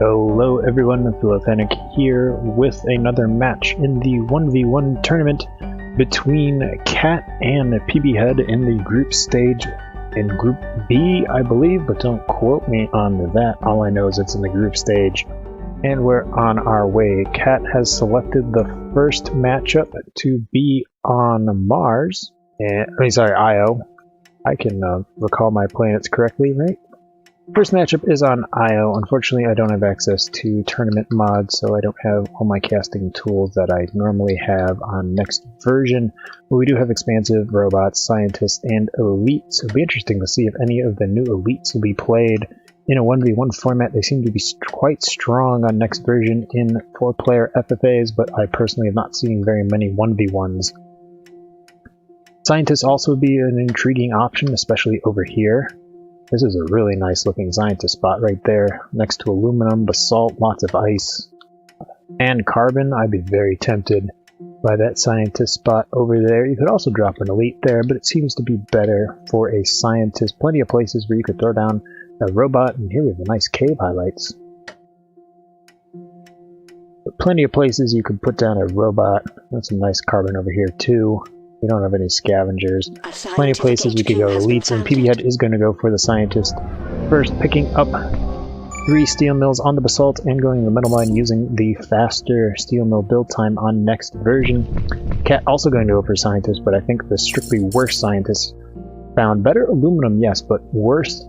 Hello everyone, Philopanic here with another match in the 1v1 tournament between Kat and PBHead in the group stage in Group B, I believe, but don't quote me on that. All I know is it's in the group stage, and we're on our way. Kat has selected the first matchup to be on Mars, Io. I can recall my planets correctly, right? First matchup is on Io. Unfortunately, I don't have access to tournament mods, so I don't have all my casting tools that I normally have on next version. But we do have expansive, robots, scientists, and elites. So it'll be interesting to see if any of the new elites will be played in a 1v1 format. They seem to be quite strong on next version in 4-player FFAs, but I personally have not seen very many 1v1s. Scientists also would be an intriguing option, especially over here. This is a really nice looking scientist spot right there, next to aluminum, basalt, lots of ice, and carbon. I'd be very tempted by that scientist spot over there. You could also drop an elite there, but it seems to be better for a scientist. Plenty of places where you could throw down a robot, and here we have the nice cave highlights. But plenty of places you could put down a robot. That's some nice carbon over here too. We don't have any scavengers. Plenty of places we could go elites, and PBHead is going to go for the scientist first, picking up 3 steel mills on the basalt and going to the metal mine using the faster steel mill build time on next version. Kat also going to go for scientist, but I think the strictly worse scientist found better aluminum, yes, but worse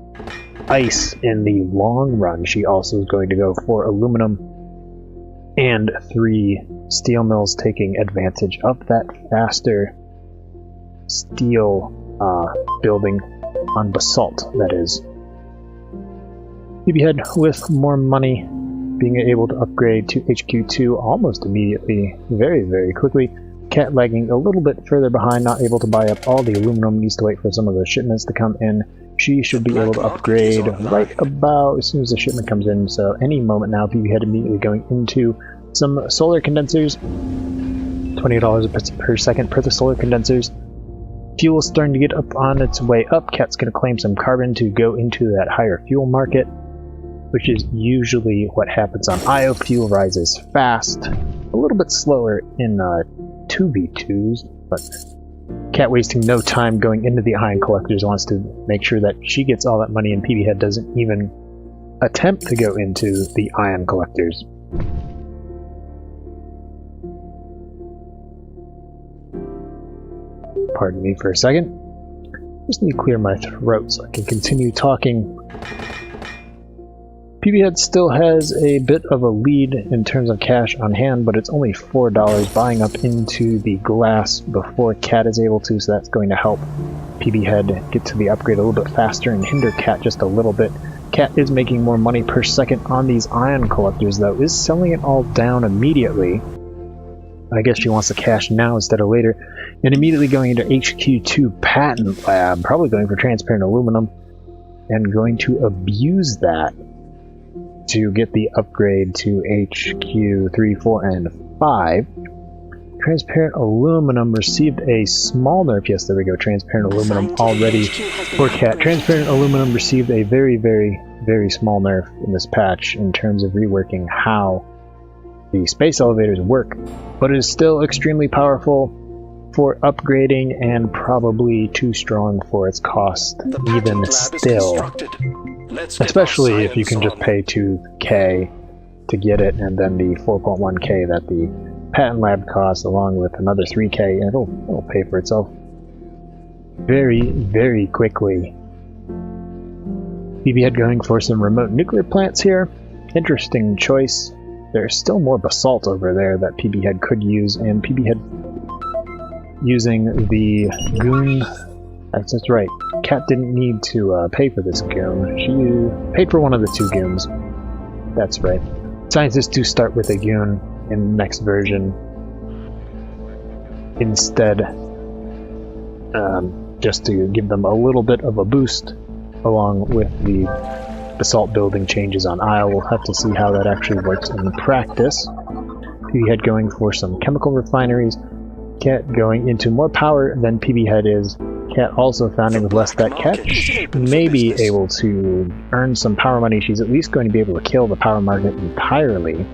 ice in the long run. She also is going to go for aluminum and 3 steel mills, taking advantage of that faster steel building on basalt, that is. PBHead with more money, being able to upgrade to HQ2 almost immediately, very, very quickly. Kat lagging a little bit further behind, not able to buy up all the aluminum, needs to wait for some of the shipments to come in. She should be able to upgrade right about as soon as the shipment comes in, so any moment now. PBHead immediately going into some solar condensers, $20 per second per the solar condensers. Fuel is starting to get up on its way up. Kat's going to claim some carbon to go into that higher fuel market, which is usually what happens on Io. Fuel rises fast, a little bit slower in 2v2s, but Kat wasting no time going into the ion collectors, wants to make sure that she gets all that money, and PBHead doesn't even attempt to go into the ion collectors. Pardon me for a second. Just need to clear my throat so I can continue talking. PBHead still has a bit of a lead in terms of cash on hand, but it's only $4 buying up into the glass before Kat is able to, so that's going to help PBHead get to the upgrade a little bit faster and hinder Kat just a little bit. Kat is making more money per second on these ion collectors, though, is selling it all down immediately. I guess she wants the cash now instead of later, and immediately going into HQ2 Patent Lab, probably going for transparent aluminum, and going to abuse that to get the upgrade to HQ 3, 4, and 5. Transparent aluminum received a small nerf. Yes, there we go. Transparent aluminum already for Kat. Transparent aluminum received a very, very, very small nerf in this patch in terms of reworking how the space elevators work, but it is still extremely powerful for upgrading and probably too strong for its cost even still, especially if you can just pay 2k to get it, and then the 4.1k that the patent lab costs along with another 3k, it'll pay for itself very, very quickly. PBHead going for some remote nuclear plants here. Interesting choice. There's still more basalt over there that PBHead could use, and PBHead using the goon. That's right. Kat didn't need to pay for this goon. She paid for one of the 2 goons. That's right. Scientists do start with a goon in the next version instead, just to give them a little bit of a boost along with the basalt building changes on Isle. We'll have to see how that actually works in practice. PBHead going for some chemical refineries. Kat going into more power than PBHead is. Kat also finding with less that Kat may be able to earn some power money. She's at least going to be able to kill the power market entirely.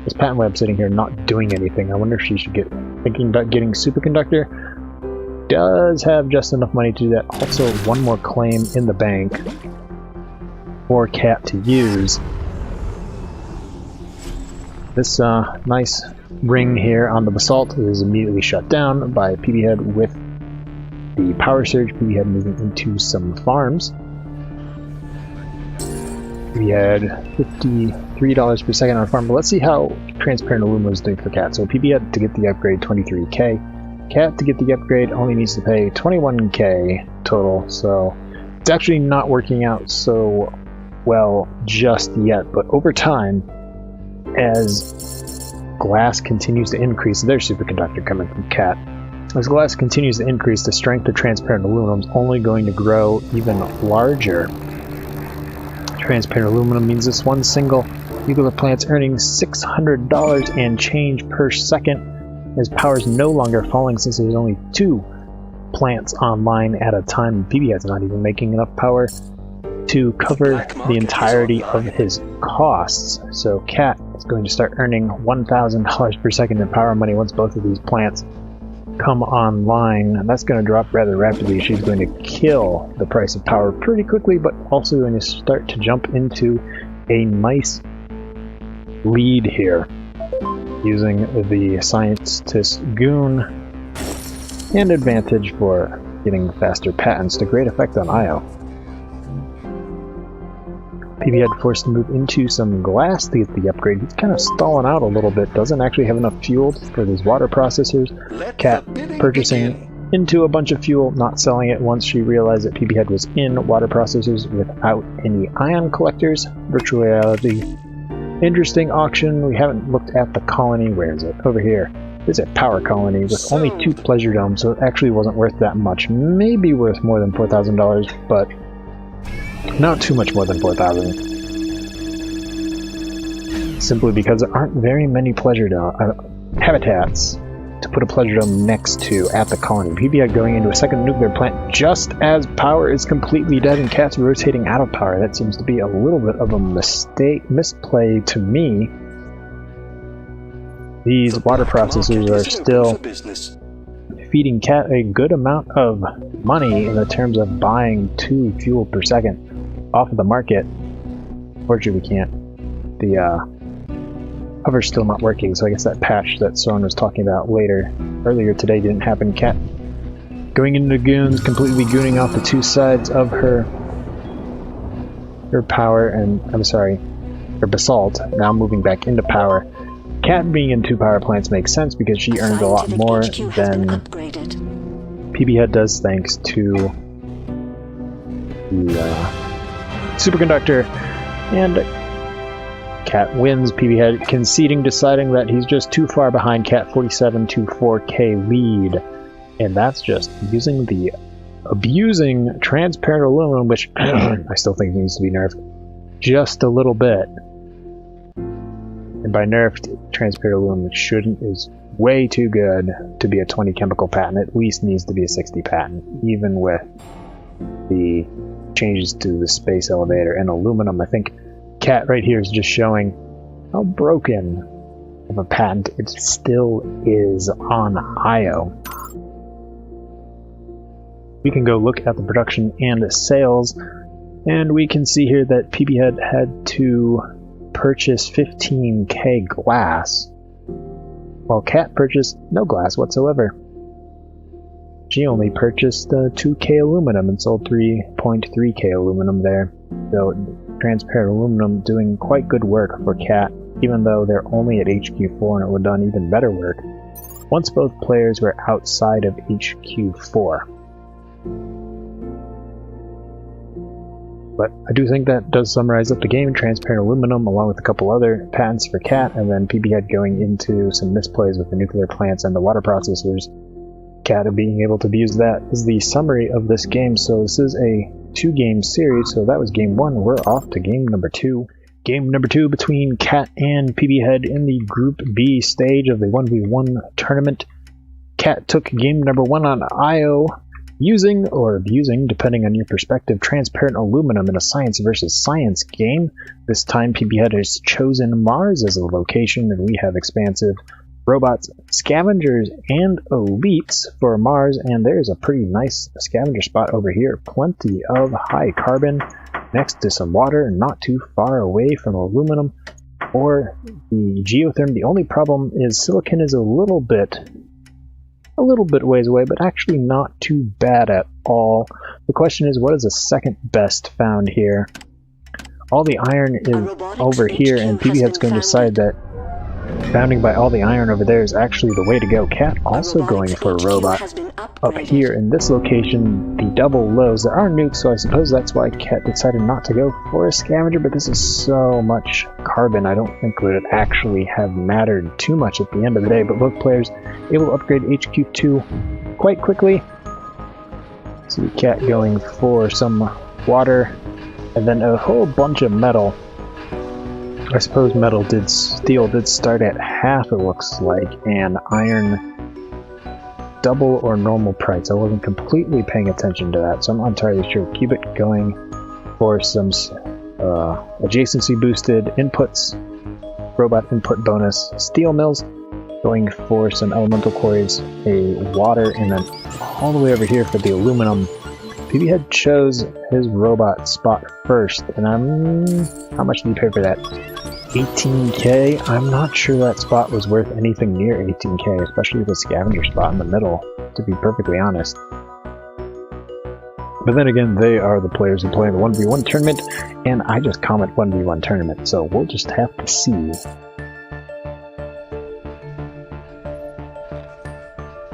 This patent lab sitting here not doing anything. I wonder if she should get thinking about getting superconductor. Does have just enough money to do that. Also, one more claim in the bank for Kat to use. This nice ring here on the basalt is immediately shut down by PBHead with the power surge. PBHead moving into some farms. We had $53 per second on a farm, but let's see how transparent aluminum is doing for Kat. So PBHead to get the upgrade, 23k. Kat to get the upgrade only needs to pay 21k total, so it's actually not working out so well just yet, but over time, as glass continues to increase, there's superconductor coming from Kat. As glass continues to increase, the strength of transparent aluminum is only going to grow even larger. Transparent aluminum means this one single nuclear plant's earning $600 and change per second, as power is no longer falling since there's only 2 plants online at a time. PBHead's not even making enough power to cover the entirety of his costs. So Kat is going to start earning $1,000 per second in power money once both of these plants come online, and that's going to drop rather rapidly. She's going to kill the price of power pretty quickly, but also going to start to jump into a nice lead here using the scientist goon and advantage for getting faster patents to great effect on IO. PBHead forced to move into some glass to get the upgrade. He's kind of stalling out a little bit, doesn't actually have enough fuel for these water processors. Kat purchasing into a bunch of fuel, not selling it once she realized that PBHead was in water processors without any ion collectors. Virtual reality. Interesting auction. We haven't looked at the colony. Where is it? Over here. It's a power colony with only 2 pleasure domes, so it actually wasn't worth that much. Maybe worth more than $4,000, but not too much more than $4,000. Simply because there aren't very many pleasure dome habitats to put a pleasure dome next to at the colony. PBHead going into a second nuclear plant just as power is completely dead and Kat's rotating out of power. That seems to be a little bit of a misplay to me. These water processors are still feeding Kat a good amount of money in the terms of buying 2 fuel per second off of the market. Fortunately, we can't. The hover's still not working, so I guess that patch that Soren was talking about earlier today didn't happen. Kat going into goons, completely gooning off the 2 sides of her power, and her basalt, now moving back into power. Kat being in 2 power plants makes sense because she earns a lot more than PBHead does thanks to the superconductor, and Kat wins. PBHead conceding, deciding that he's just too far behind Kat, 47 to 4k lead, and that's just abusing transparent aluminum, which I still think needs to be nerfed just a little bit. And by nerfed, transparent aluminum is way too good to be a 20 chemical patent. At least needs to be a 60 patent, even with the changes to the space elevator and aluminum. I think Kat right here is just showing how broken of a patent it still is on IO. We can go look at the production and the sales, and we can see here that PBHead had to purchase 15k glass, while Kat purchased no glass whatsoever. She only purchased 2k aluminum and sold 3.3k aluminum there. So transparent aluminum doing quite good work for Kat, even though they're only at HQ4, and it would have done even better work once both players were outside of HQ4. But I do think that does summarize up the game. Transparent aluminum along with a couple other patents for Kat, and then PBHead going into some misplays with the nuclear plants and the water processors. Kat being able to use that is the summary of this game. So this is a 2-game series, so that was game 1. We're off to game number 2. Game number 2 between Kat and PBHead in the Group B stage of the 1v1 tournament. Kat Kat took game number 1 on IO, using or abusing, depending on your perspective, transparent aluminum in a science versus science game. This time PBHead has chosen Mars as a location, and we have expansive robots, scavengers, and elites for Mars, and there's a pretty nice scavenger spot over here. Plenty of high carbon next to some water, not too far away from aluminum or the geotherm. The only problem is silicon is a little bit ways away, but actually not too bad at all. The question is, what is the second best found here? All the iron is over here, and PBHead's going to decide that founding by all the iron over there is actually the way to go. Kat also going for a robot up here in this location, the double lows. There are nukes, so I suppose that's why Kat decided not to go for a scavenger, but this is so much carbon, I don't think it would actually have mattered too much at the end of the day. But both players able to upgrade HQ2 quite quickly. See Kat going for some water, and then a whole bunch of metal. I suppose steel did start at half, it looks like, and iron double or normal price. I wasn't completely paying attention to that, so I'm not entirely sure. Cubic going for some adjacency boosted inputs, robot input bonus. Steel mills going for some elemental quarries, a water, and then all the way over here for the aluminum. PBHead chose his robot spot first, and how much did he pay for that? 18k? I'm not sure that spot was worth anything near 18k, especially the scavenger spot in the middle, to be perfectly honest. But then again, they are the players who play in the 1v1 tournament, and I just comment 1v1 tournament, so we'll just have to see.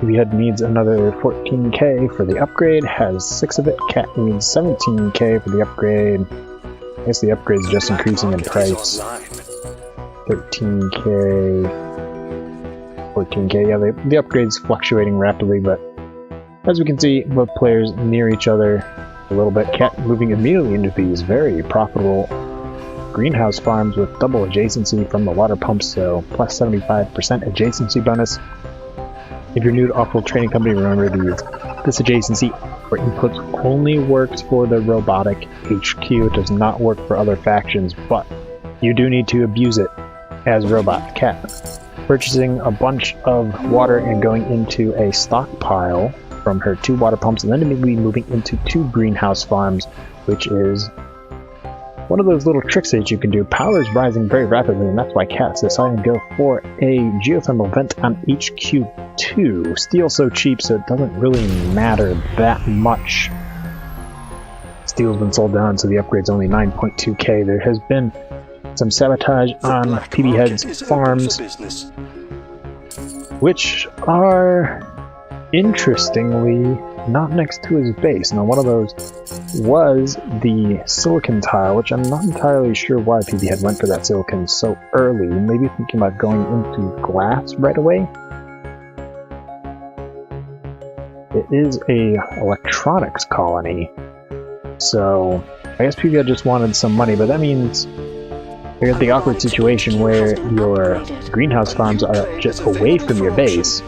PBHead needs another 14k for the upgrade, has 6 of it. Kat needs 17k for the upgrade. I guess the upgrade's just increasing in price. 13k, 14k, yeah, the upgrade's fluctuating rapidly, but as we can see, both players near each other a little bit. Kat moving immediately into these very profitable greenhouse farms with double adjacency from the water pumps, so plus 75% adjacency bonus. If you're new to Off-World Trading Company, remember this adjacency for inputs only works for the robotic HQ. It does not work for other factions, but you do need to abuse it as Robot Kat. Purchasing a bunch of water and going into a stockpile from her 2 water pumps, and then immediately moving into 2 greenhouse farms, which is one of those little tricks that you can do. Power is rising very rapidly, and that's why Kat's deciding to go for a geothermal vent on HQ2. Steel's so cheap, so it doesn't really matter that much. Steel's been sold down, so the upgrade's only 9.2k. There has been some sabotage on PBHead's farms, which are interestingly not next to his base. Now, one of those was the silicon tile, which I'm not entirely sure why PBHead went for that silicon so early. Maybe thinking about going into glass right away. It is a electronics colony, so I guess PBHead just wanted some money, but that means you get the awkward situation where your greenhouse farms are just away from your base.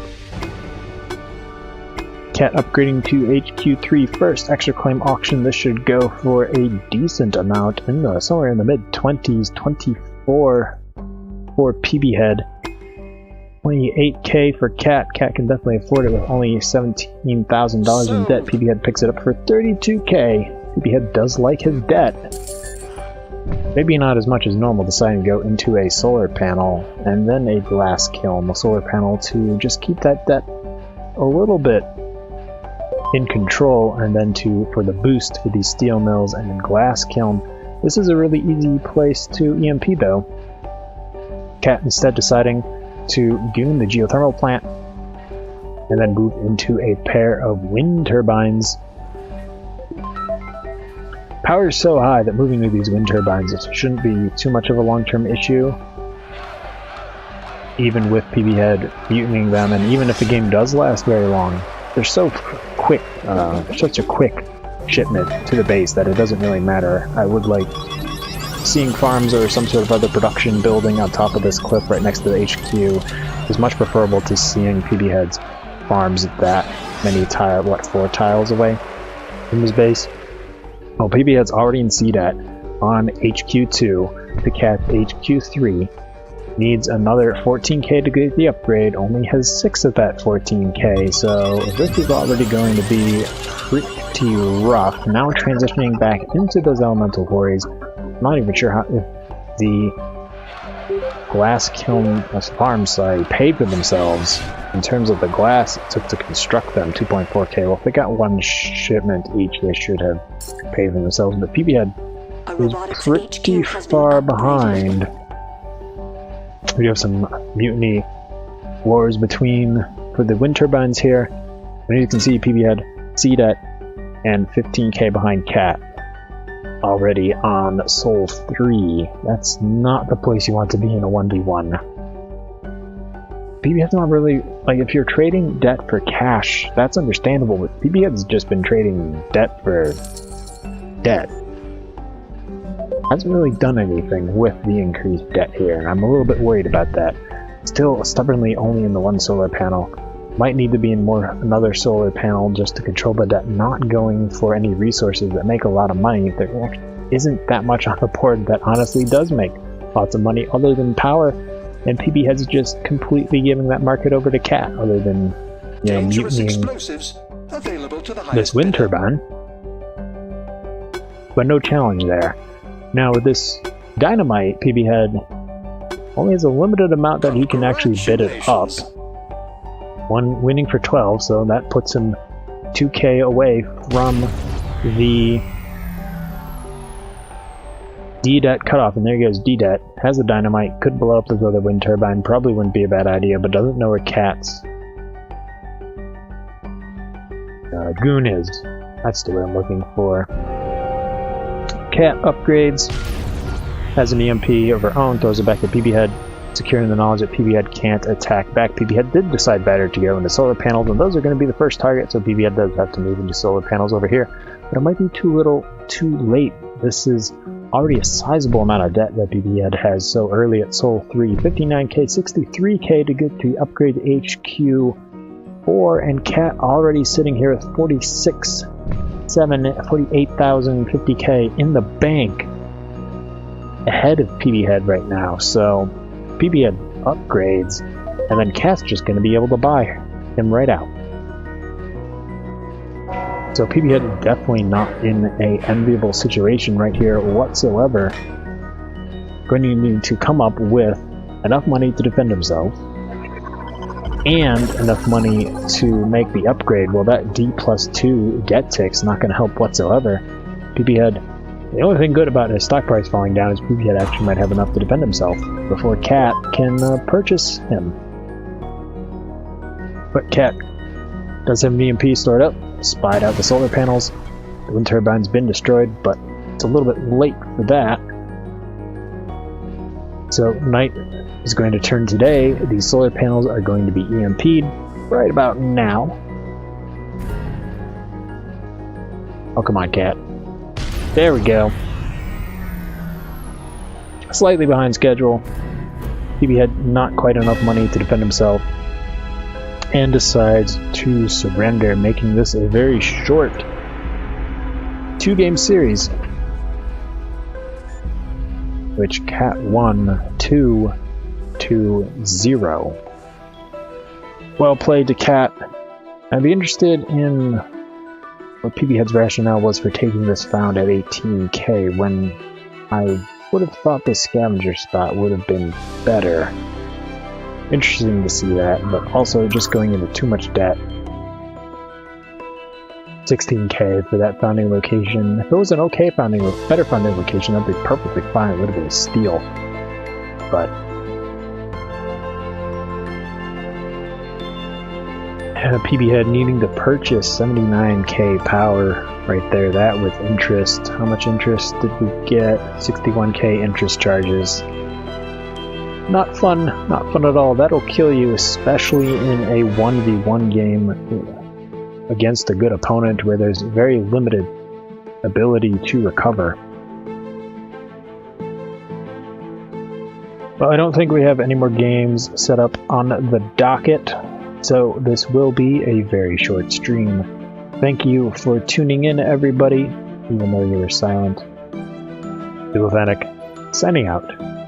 Kat upgrading to HQ3 first. Extra claim auction. This should go for a decent amount, somewhere in the mid-20s, 24 for PBHead. 28k for Kat. Kat can definitely afford it with only $17,000 in debt. PBHead picks it up for 32k. PBHead does like his debt. Maybe not as much as normal, deciding to go into a solar panel and then a glass kiln. The solar panel to just keep that debt a little bit in control, and then for the boost for these steel mills and glass kiln. This is a really easy place to EMP though. Kat instead deciding to goon the geothermal plant and then move into a pair of wind turbines. Power is so high that moving to these wind turbines shouldn't be too much of a long-term issue, even with PBHead mutinying them, and even if the game does last very long. They're so quick, such a quick shipment to the base that it doesn't really matter. I would like seeing farms or some sort of other production building on top of this cliff right next to the HQ is much preferable to seeing PBHead's farms that many tile, what, 4 tiles away from his base. Well, PBHead's already in CDAT on HQ2, the Cat HQ3. Needs another 14k to get the upgrade, only has 6 of that 14k, so this is already going to be pretty rough. Now transitioning back into those elemental quarries. I'm not even sure how, if the glass kiln farms paid for themselves in terms of the glass it took to construct them. 2.4k. Well, if they got 1 shipment each, they should have paid for themselves, but PBHead is pretty far behind. We have some mutiny wars for the wind turbines here. And you can see PBHead, CDAT, and 15k behind Cat already on Sol 3. That's not the place you want to be in a 1v1. PBHead's not really, like, if you're trading debt for cash, that's understandable, but PBHead's just been trading debt for debt. Hasn't really done anything with the increased debt here, and I'm a little bit worried about that. Still stubbornly only in the 1 solar panel. Might need to be in another solar panel just to control the debt, not going for any resources that make a lot of money. There isn't that much on the board that honestly does make lots of money other than power, and PBHead's just completely giving that market over to Cat, other than, you know, mutinying this wind turbine. But no challenge there. Now with this dynamite, PBHead only has a limited amount that he can actually bid it up. One winning for 12, so that puts him 2k away from the D-Det cutoff, and there goes D-Det. Has a dynamite, could blow up this other wind turbine, probably wouldn't be a bad idea, but doesn't know where Cat's goon is. That's the word I'm looking for. Cat upgrades, has an EMP of her own, throws it back at PBHead, securing the knowledge that PBHead can't attack back. PBHead did decide better to go into solar panels, and those are going to be the first target, so PBHead does have to move into solar panels over here. But it might be too late. This is already a sizable amount of debt that PBHead has so early at Sol 3. 59k, 63k to get to upgrade HQ4, and Cat already sitting here with 48,050k in the bank ahead of PBHead right now. So PBHead upgrades, and then Cat's just going to be able to buy him right out. So PBHead is definitely not in an enviable situation right here whatsoever. Going to need to come up with enough money to defend himself and enough money to make the upgrade. Well, that D+2 get tick's not going to help whatsoever. PBHead, the only thing good about his stock price falling down is PBHead actually might have enough to defend himself before Cat can purchase him. But Cat does have an EMP stored up, spied out the solar panels. The wind turbine's been destroyed, but it's a little bit late for that. So night is going to turn today. These solar panels are going to be EMP'd right about now. Oh, come on, Cat. There we go. Slightly behind schedule. PBHead not quite enough money to defend himself, and decides to surrender, making this a very short 2-game series, which Cat won 2-0. Well played to Cat. I'd be interested in what PBHead's rationale was for taking this found at 18k when I would have thought the scavenger spot would have been better. Interesting to see that, but also just going into too much debt. 16k for that founding location. If it was an okay better founding location, that'd be perfectly fine. It would have been a steal. But PBHead needing to purchase 79k power right there. That with interest. How much interest did we get? 61k interest charges. Not fun at all. That'll kill you, especially in a 1v1 game against a good opponent where there's very limited ability to recover. Well, I don't think we have any more games set up on the docket, so this will be a very short stream. Thank you for tuning in, everybody, even though you were silent. Evil Fennec, signing out.